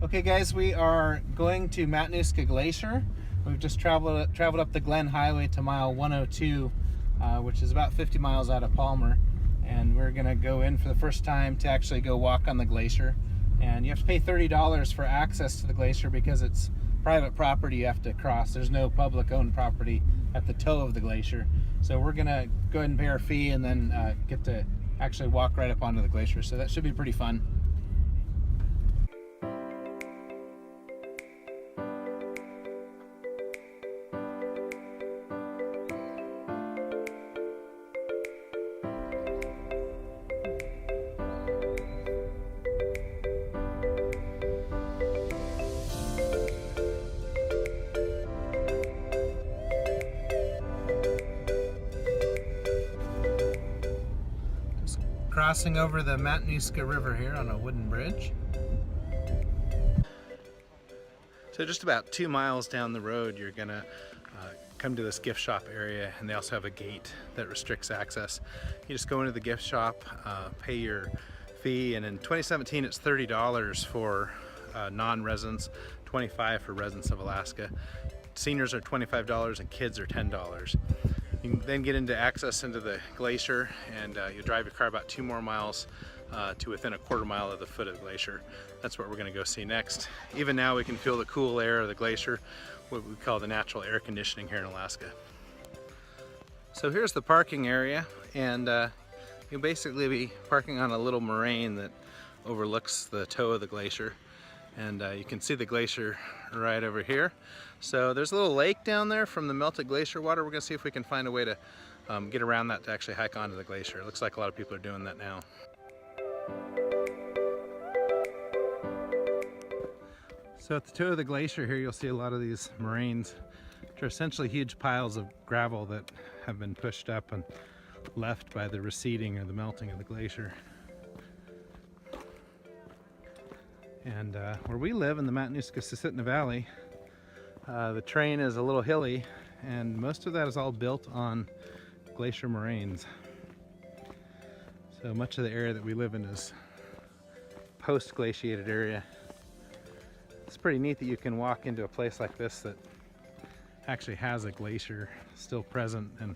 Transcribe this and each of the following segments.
Okay guys, we are going to Matanuska Glacier. We've just traveled up the Glen Highway to mile 102, which is about 50 miles out of Palmer. And we're gonna go in for the first time to actually go walk on the glacier. And you have to pay $30 for access to the glacier because it's private property you have to cross. There's no public owned property at the toe of the glacier. So we're gonna go ahead and pay our fee and then get to actually walk right up onto the glacier. So that should be pretty fun. Crossing over the Matanuska River here on a wooden bridge. So just about 2 miles down the road, you're gonna come to this gift shop area, and they also have a gate that restricts access. You just go into the gift shop, pay your fee, and in 2017 it's $30 for non-residents, $25 for residents of Alaska. Seniors are $25 and kids are $10. You can then get into access into the glacier, and you drive your car about 2 more miles to within a quarter mile of the foot of the glacier. That's what we're going to go see next. Even now we can feel the cool air of the glacier, what we call the natural air conditioning here in Alaska. So here's the parking area, and you'll basically be parking on a little moraine that overlooks the toe of the glacier. And you can see the glacier right over here. So there's a little lake down there from the melted glacier water. We're gonna see if we can find a way to get around that to actually hike onto the glacier. It looks like a lot of people are doing that now. So at the toe of the glacier here, you'll see a lot of these moraines, which are essentially huge piles of gravel that have been pushed up and left by the receding or the melting of the glacier. And where we live in the Matanuska Valley, the terrain is a little hilly, and most of that is all built on glacier moraines. So much of the area that we live in is post-glaciated area. It's pretty neat that you can walk into a place like this that actually has a glacier still present and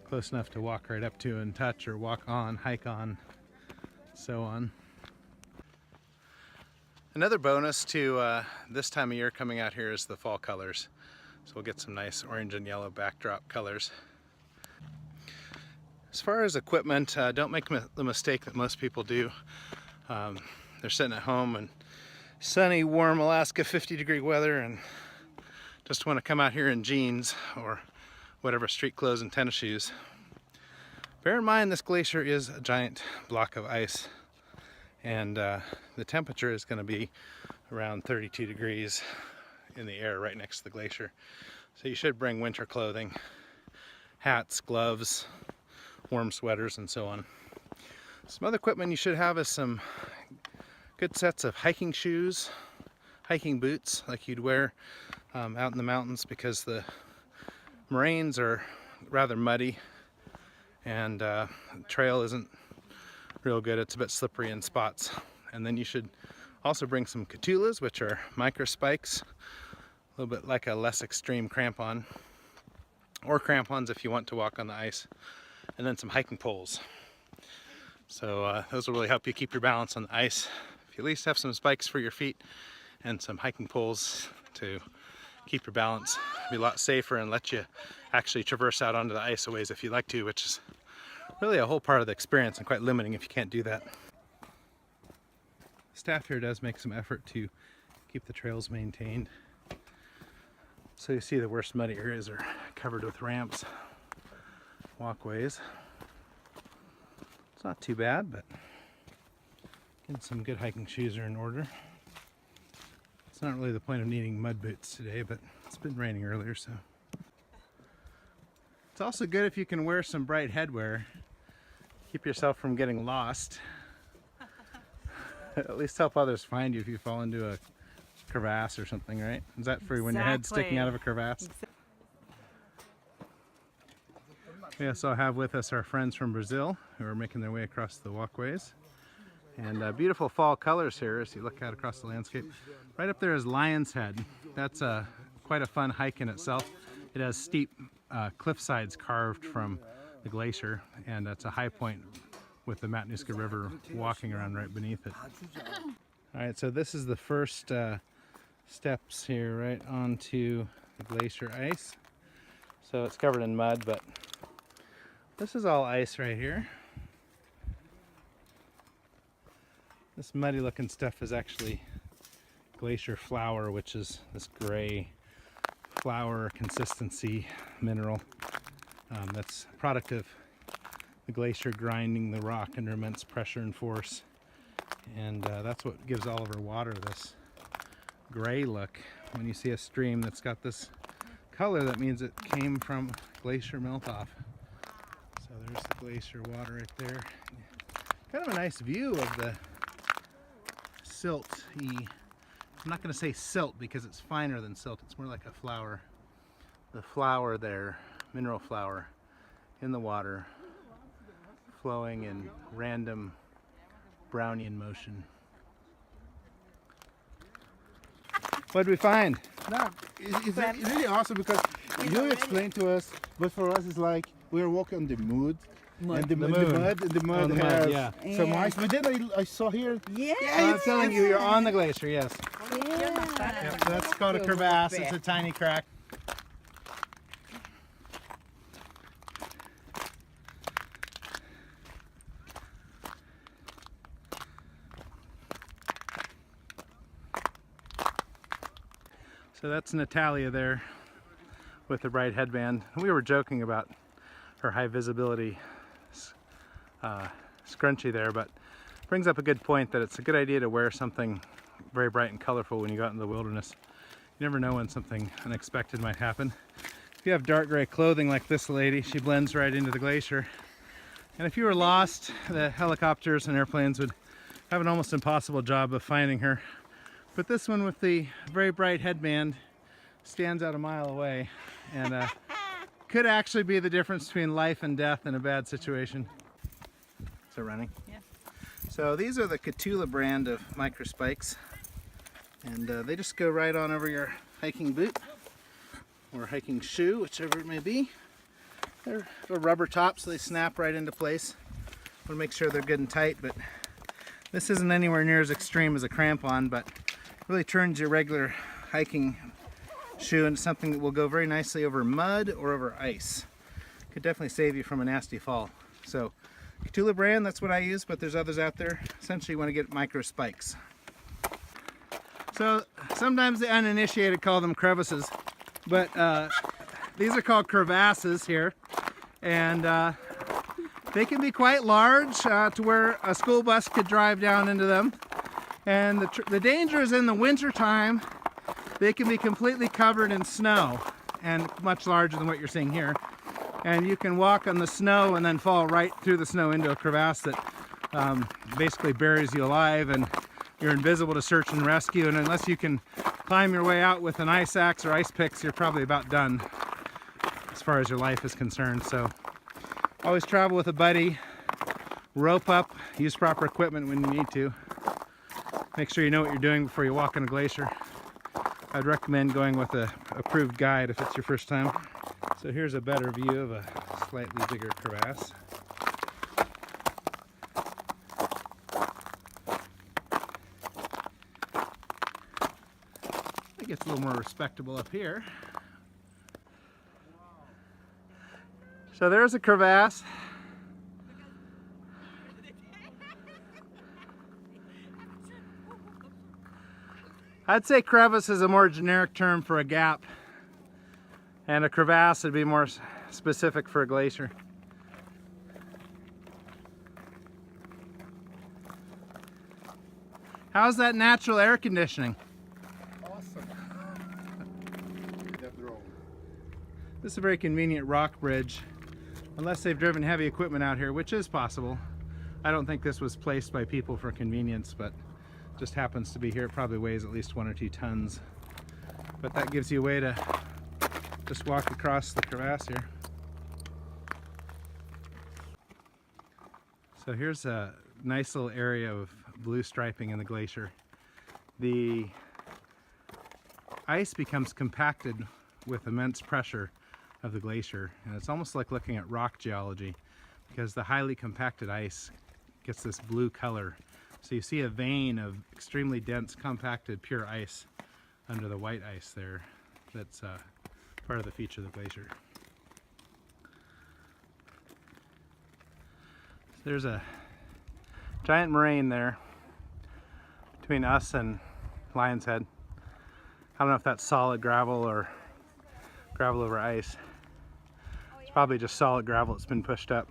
close enough to walk right up to and touch or walk on, hike on, so on. Another bonus to this time of year coming out here is the fall colors. So we'll get some nice orange and yellow backdrop colors. As far as equipment, don't make the mistake that most people do. They're sitting at home in sunny, warm Alaska, 50-degree weather, and just want to come out here in jeans or whatever, street clothes and tennis shoes. Bear in mind, this glacier is a giant block of ice. And the temperature is going to be around 32 degrees in the air right next to the glacier. So you should bring winter clothing, hats, gloves, warm sweaters, and so on. Some other equipment you should have is some good sets of hiking shoes, hiking boots like you'd wear out in the mountains, because the moraines are rather muddy and the trail isn't real good. It's a bit slippery in spots. And then you should also bring some katulas, which are micro spikes, a little bit like a less extreme crampon, or crampons if you want to walk on the ice, and then some hiking poles. So those will really help you keep your balance on the ice. If you at least have some spikes for your feet and some hiking poles to keep your balance, it'll be a lot safer and let you actually traverse out onto the ice a ways if you like to, which is really a whole part of the experience and quite limiting if you can't do that. Staff here does make some effort to keep the trails maintained. So you see the worst muddy areas are covered with ramps, walkways. It's not too bad, but getting some good hiking shoes are in order. It's not really the point of needing mud boots today, but it's been raining earlier, so. It's also good if you can wear some bright headwear. Keep yourself from getting lost. At least help others find you if you fall into a crevasse or something, right? Is that for when your head's sticking out of a crevasse? We also have with us our friends from Brazil who are making their way across the walkways. And beautiful fall colors here as you look out across the landscape. Right up there is Lion's Head. That's quite a fun hike in itself. It has steep cliff sides carved from the glacier, and it's a high point with the Matanuska River walking around right beneath it. Alright, so this is the first steps here right onto the glacier ice. So it's covered in mud, but this is all ice right here. This muddy looking stuff is actually glacier flour, which is this gray flour consistency mineral that's a product of the glacier grinding the rock under immense pressure and force. And that's what gives all of our water this gray look. When you see a stream that's got this color, that means it came from glacier melt off. So there's the glacier water right there. Kind of a nice view of the silt-y. I'm not going to say silt because it's finer than silt. It's more like a flour. The flour there, mineral flour, in the water, flowing in random Brownian motion. What did we find? No, it's really awesome because you explained to us, but for us it's like we are walking on the mud. And the mud has yeah. some ice. But then I saw here. Yeah. I'm telling you, you're on the glacier, yes. Yeah. Yep, that's called a crevasse. It's a tiny crack. So that's Natalia there with the bright headband. We were joking about her high visibility scrunchie there, but brings up a good point that it's a good idea to wear something very bright and colorful when you go out in the wilderness. You never know when something unexpected might happen. If you have dark gray clothing like this lady, she blends right into the glacier. And if you were lost, the helicopters and airplanes would have an almost impossible job of finding her. But this one with the very bright headband stands out a mile away and could actually be the difference between life and death in a bad situation. So running? Yeah. So these are the Catula brand of micro spikes, and they just go right on over your hiking boot or hiking shoe, whichever it may be. They're a rubber top, so they snap right into place. Want to make sure they're good and tight, but this isn't anywhere near as extreme as a crampon, but really turns your regular hiking shoe into something that will go very nicely over mud or over ice. Could definitely save you from a nasty fall. So Catula brand, that's what I use, but there's others out there. Essentially you want to get micro spikes. So sometimes the uninitiated call them crevasses, but these are called crevasses here, and they can be quite large to where a school bus could drive down into them. And the danger is in the winter time, they can be completely covered in snow and much larger than what you're seeing here. And you can walk on the snow and then fall right through the snow into a crevasse that basically buries you alive, and you're invisible to search and rescue. And unless you can climb your way out with an ice axe or ice picks, you're probably about done as far as your life is concerned. So always travel with a buddy, rope up, use proper equipment when you need to. Make sure you know what you're doing before you walk on a glacier. I'd recommend going with an approved guide if it's your first time. So here's a better view of a slightly bigger crevasse. It gets a little more respectable up here. So there's a crevasse. I'd say crevice is a more generic term for a gap, and a crevasse would be more specific for a glacier. How's that natural air conditioning? Awesome. This is a very convenient rock bridge, unless they've driven heavy equipment out here, which is possible. I don't think this was placed by people for convenience, but just happens to be here. It probably weighs at least 1 or 2 tons. But that gives you a way to just walk across the crevasse here. So here's a nice little area of blue striping in the glacier. The ice becomes compacted with immense pressure of the glacier, and it's almost like looking at rock geology, because the highly compacted ice gets this blue color. So you see a vein of extremely dense compacted pure ice under the white ice there. That's part of the feature of the glacier. There's a giant moraine there between us and Lion's Head. I don't know if that's solid gravel or gravel over ice. It's probably just solid gravel that's been pushed up.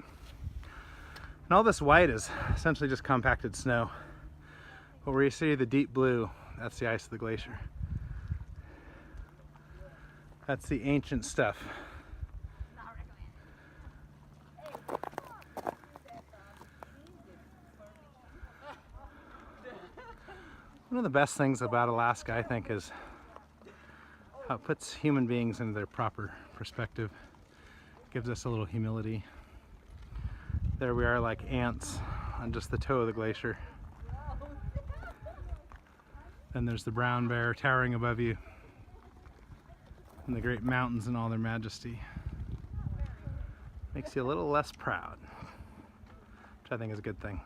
And all this white is essentially just compacted snow. But where you see the deep blue, that's the ice of the glacier. That's the ancient stuff. One of the best things about Alaska, I think, is how it puts human beings into their proper perspective. It gives us a little humility. There we are like ants on just the toe of the glacier. Then there's the brown bear towering above you, and the great mountains in all their majesty. Makes you a little less proud, which I think is a good thing.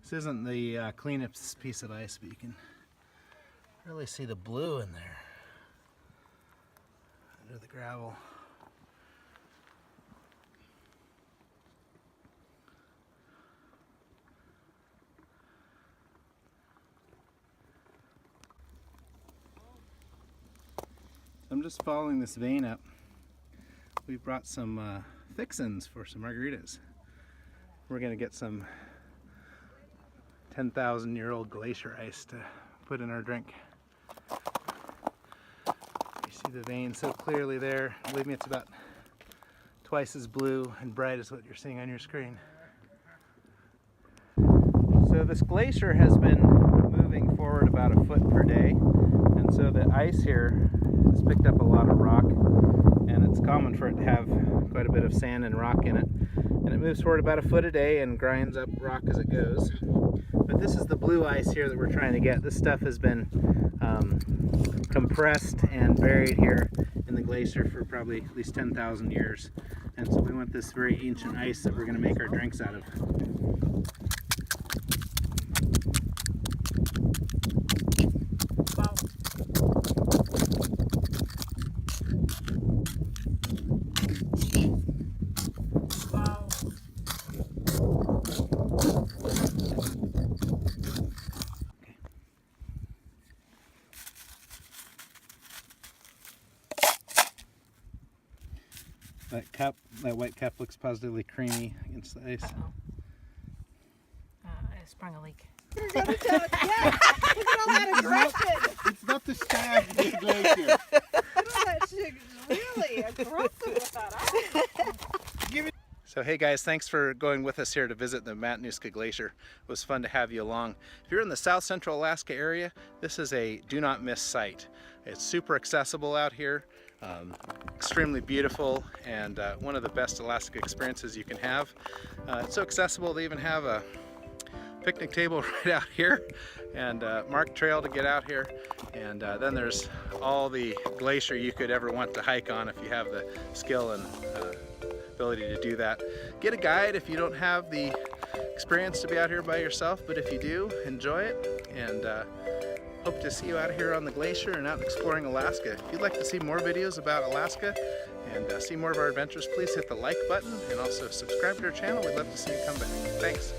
This isn't the cleanest piece of ice, but you can really see the blue in there under the gravel. I'm just following this vein up. We brought some fixins for some margaritas. We're gonna get some 10,000-year-old glacier ice to put in our drink. You see the vein so clearly there. Believe me, it's about twice as blue and bright as what you're seeing on your screen. So this glacier has been moving forward about a foot per day, and so the ice here has picked up a lot of rock, and it's common for it to have quite a bit of sand and rock in it, and it moves forward about a foot a day and grinds up rock as it goes. But this is the blue ice here that we're trying to get. This stuff has been compressed and buried here in the glacier for probably at least 10,000 years, and so we want this very ancient ice that we're going to make our drinks out of. That white cup looks positively creamy against the ice. I sprung a leak. You're gonna tell it, yeah. Look at all that aggression. It's not the stab, it's the glacier. Look at all that shit. Really aggressive with that. So hey guys, thanks for going with us here to visit the Matanuska Glacier. It was fun to have you along. If you're in the South Central Alaska area, this is a do not miss site. It's super accessible out here, extremely beautiful, and one of the best Alaska experiences you can have. It's so accessible, they even have a picnic table right out here, and marked trail to get out here, and then there's all the glacier you could ever want to hike on if you have the skill and ability to do that. Get a guide if you don't have the experience to be out here by yourself, but if you do, enjoy it, and hope to see you out here on the glacier and out exploring Alaska. If you'd like to see more videos about Alaska and see more of our adventures, please hit the like button and also subscribe to our channel. We'd love to see you come back. Thanks.